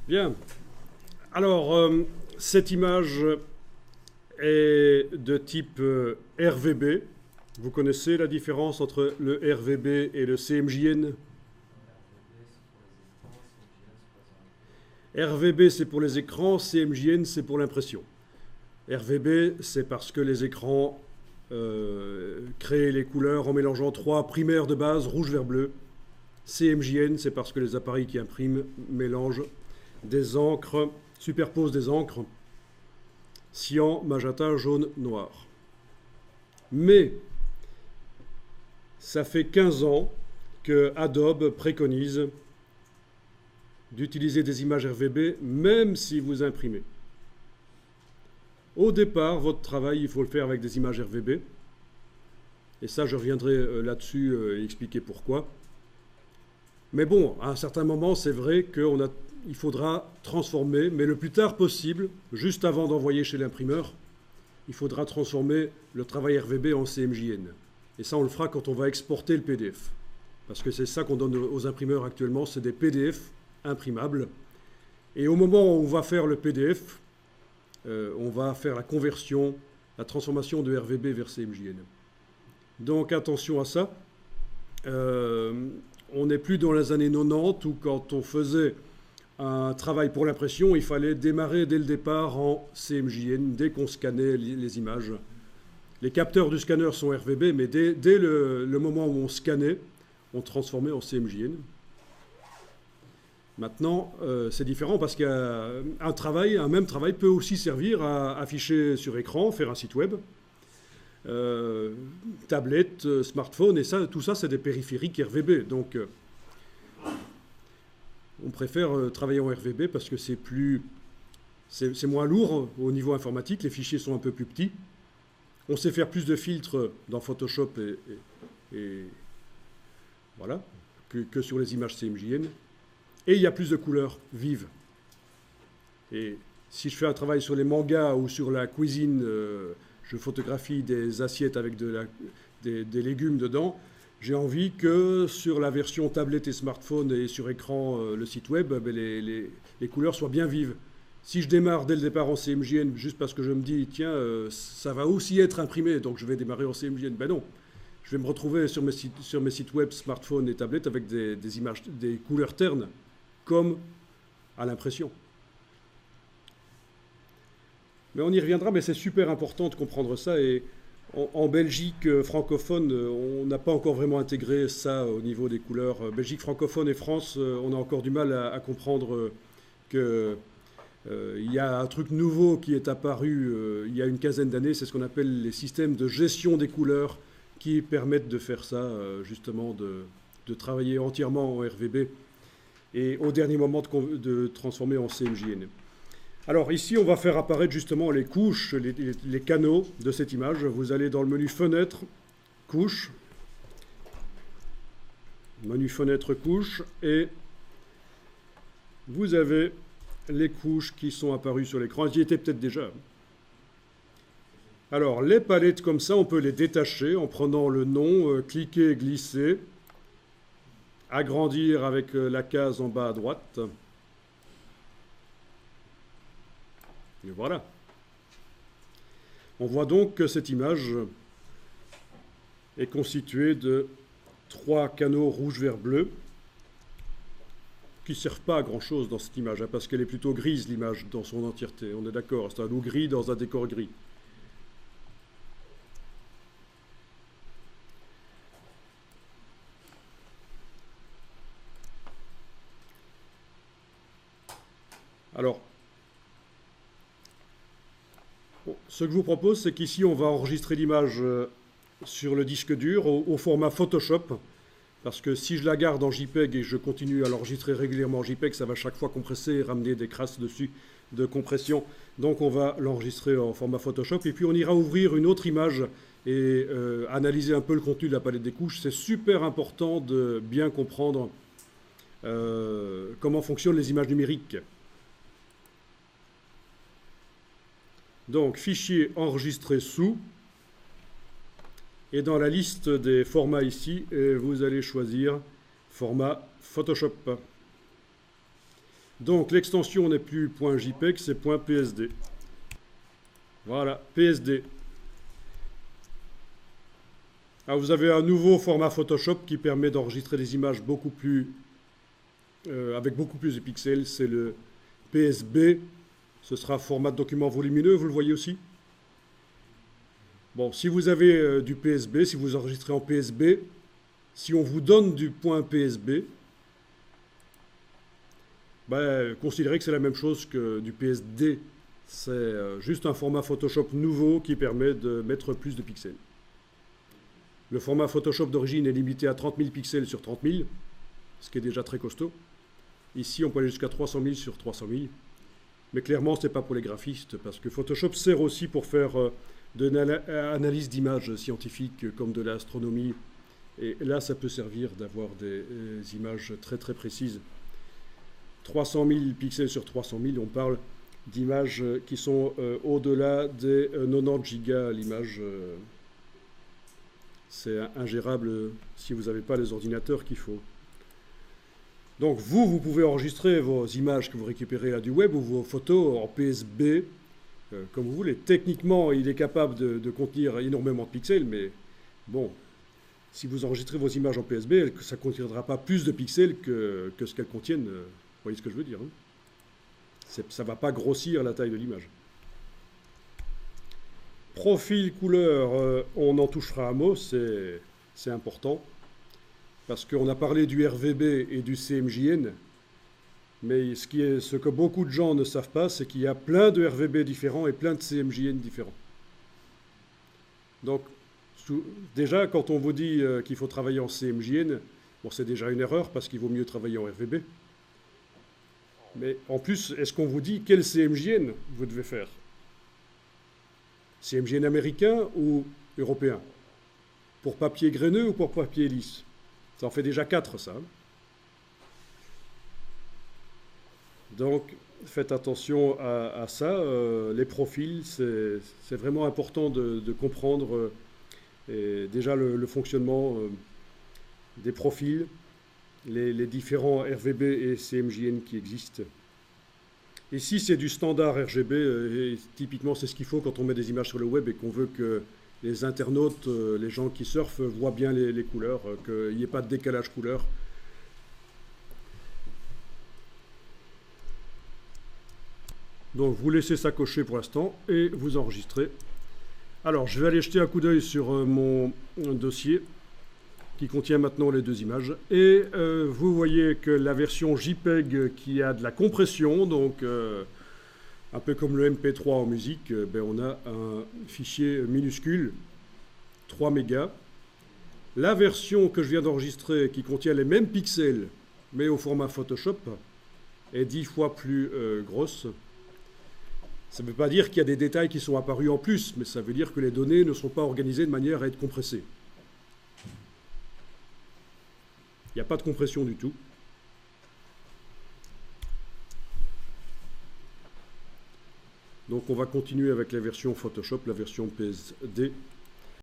Bien. Alors, cette image est de type RVB. Vous connaissez la différence entre le RVB et le CMJN? RVB, c'est pour les écrans, CMJN, c'est pour l'impression. RVB, c'est parce que les écrans créent les couleurs en mélangeant trois primaires de base, rouge, vert, bleu. CMJN, c'est parce que les appareils qui impriment mélangent des encres, superposent des encres, cyan, magenta, jaune, noir. Mais ça fait 15 ans que Adobe préconise d'utiliser des images RVB même si vous imprimez. Au départ, votre travail, il faut le faire avec des images RVB. Et ça, je reviendrai là-dessus et expliquer pourquoi. Mais bon, à un certain moment, c'est vrai qu'il faudra transformer, mais le plus tard possible, juste avant d'envoyer chez l'imprimeur, il faudra transformer le travail RVB en CMJN. Et ça, on le fera quand on va exporter le PDF. Parce que c'est ça qu'on donne aux imprimeurs actuellement, c'est des PDF imprimables. Et au moment où on va faire le PDF, on va faire la conversion, la transformation de RVB vers CMJN. Donc attention à ça. On n'est plus dans les années 90 où quand on faisait un travail pour l'impression, il fallait démarrer dès le départ en CMJN, dès qu'on scannait les images. Les capteurs du scanner sont RVB, mais dès le moment où on scannait, on transformait en CMJN. Maintenant, c'est différent parce qu'un même travail peut aussi servir à afficher sur écran, faire un site web, tablette, smartphone, et ça, tout ça, c'est des périphériques RVB. Donc, on préfère travailler en RVB parce que c'est moins lourd au niveau informatique, les fichiers sont un peu plus petits. On sait faire plus de filtres dans Photoshop et voilà, que sur les images CMJN. Et il y a plus de couleurs vives. Et si je fais un travail sur les mangas ou sur la cuisine, je photographie des assiettes avec des légumes dedans, j'ai envie que sur la version tablette et smartphone et sur écran, le site web, les couleurs soient bien vives. Si je démarre dès le départ en CMJN, juste parce que je me dis, tiens, ça va aussi être imprimé, donc je vais démarrer en CMJN, ben non. Je vais me retrouver sur mes sites web, smartphone et tablettes avec des images, des couleurs ternes, comme à l'impression. Mais on y reviendra, mais c'est super important de comprendre ça. Et en Belgique francophone, on n'a pas encore vraiment intégré ça au niveau des couleurs. Belgique francophone et France, on a encore du mal à comprendre qu'il y a un truc nouveau qui est apparu il y a une quinzaine d'années, c'est ce qu'on appelle les systèmes de gestion des couleurs qui permettent de faire ça, justement, de travailler entièrement en RVB et au dernier moment de transformer en CMJN. Alors ici, on va faire apparaître justement les couches, les canaux de cette image. Vous allez dans le menu Fenêtre, Couche, menu Fenêtre, Couche, et vous avez les couches qui sont apparues sur l'écran. Elles y étaient peut-être déjà. Alors, les palettes comme ça, on peut les détacher en prenant le nom, cliquer, glisser, agrandir avec la case en bas à droite. Et voilà. On voit donc que cette image est constituée de 3 canaux rouge, vert, bleu qui ne servent pas à grand-chose dans cette image, parce qu'elle est plutôt grise, l'image, dans son entièreté. On est d'accord, c'est un loup gris dans un décor gris. Alors, ce que je vous propose, c'est qu'ici, on va enregistrer l'image sur le disque dur au format Photoshop, parce que si je la garde en JPEG et je continue à l'enregistrer régulièrement en JPEG, ça va chaque fois compresser et ramener des crasses dessus de compression. Donc on va l'enregistrer en format Photoshop, et puis on ira ouvrir une autre image et analyser un peu le contenu de la palette des couches. C'est super important de bien comprendre comment fonctionnent les images numériques. Donc, fichier enregistré sous, et dans la liste des formats ici, vous allez choisir format Photoshop. Donc l'extension n'est plus .jpeg, c'est .psd. Voilà, PSD. Alors vous avez un nouveau format Photoshop qui permet d'enregistrer des images beaucoup plus, avec beaucoup plus de pixels. C'est le PSB. Ce sera format de document volumineux, vous le voyez aussi. Bon, si vous avez du PSB, si vous enregistrez en PSB, si on vous donne du .psb, ben, considérez que c'est la même chose que du PSD. C'est juste un format Photoshop nouveau qui permet de mettre plus de pixels. Le format Photoshop d'origine est limité à 30 000 pixels sur 30 000, ce qui est déjà très costaud. Ici, on peut aller jusqu'à 300 000 sur 300 000. Mais clairement, ce n'est pas pour les graphistes, parce que Photoshop sert aussi pour faire de l'analyse d'images scientifiques comme de l'astronomie. Et là, ça peut servir d'avoir des images très très précises. 300 000 pixels sur 300 000, on parle d'images qui sont au-delà des 90 gigas l'image. C'est ingérable si vous n'avez pas les ordinateurs qu'il faut. Donc vous pouvez enregistrer vos images que vous récupérez du web ou vos photos en PSB, comme vous voulez. Techniquement, il est capable de contenir énormément de pixels, mais bon, si vous enregistrez vos images en PSB, ça ne contiendra pas plus de pixels que ce qu'elles contiennent. Vous voyez ce que je veux dire, hein? Ça ne va pas grossir la taille de l'image. Profil couleur, on en touchera un mot, c'est important. Parce qu'on a parlé du RVB et du CMJN. Mais ce que beaucoup de gens ne savent pas, c'est qu'il y a plein de RVB différents et plein de CMJN différents. Donc, déjà, quand on vous dit qu'il faut travailler en CMJN, bon, c'est déjà une erreur parce qu'il vaut mieux travailler en RVB. Mais en plus, est-ce qu'on vous dit quel CMJN vous devez faire? CMJN américain ou européen? Pour papier graineux ou pour papier lisse? Ça en fait déjà 4, ça. Donc, faites attention à ça. Les profils, c'est vraiment important de comprendre déjà le fonctionnement des profils, les différents RVB et CMJN qui existent. Ici, c'est du standard RGB, et typiquement, c'est ce qu'il faut quand on met des images sur le web et qu'on veut que les internautes, les gens qui surfent, voient bien les couleurs, qu'il n'y ait pas de décalage couleur. Donc, vous laissez ça cocher pour l'instant et vous enregistrez. Alors, je vais aller jeter un coup d'œil sur mon dossier qui contient maintenant les deux images. Et vous voyez que la version JPEG qui a de la compression, donc un peu comme le MP3 en musique, ben on a un fichier minuscule, 3 mégas. La version que je viens d'enregistrer, qui contient les mêmes pixels, mais au format Photoshop, est 10 fois plus grosse. Ça ne veut pas dire qu'il y a des détails qui sont apparus en plus, mais ça veut dire que les données ne sont pas organisées de manière à être compressées. Il n'y a pas de compression du tout. Donc on va continuer avec la version Photoshop, la version PSD.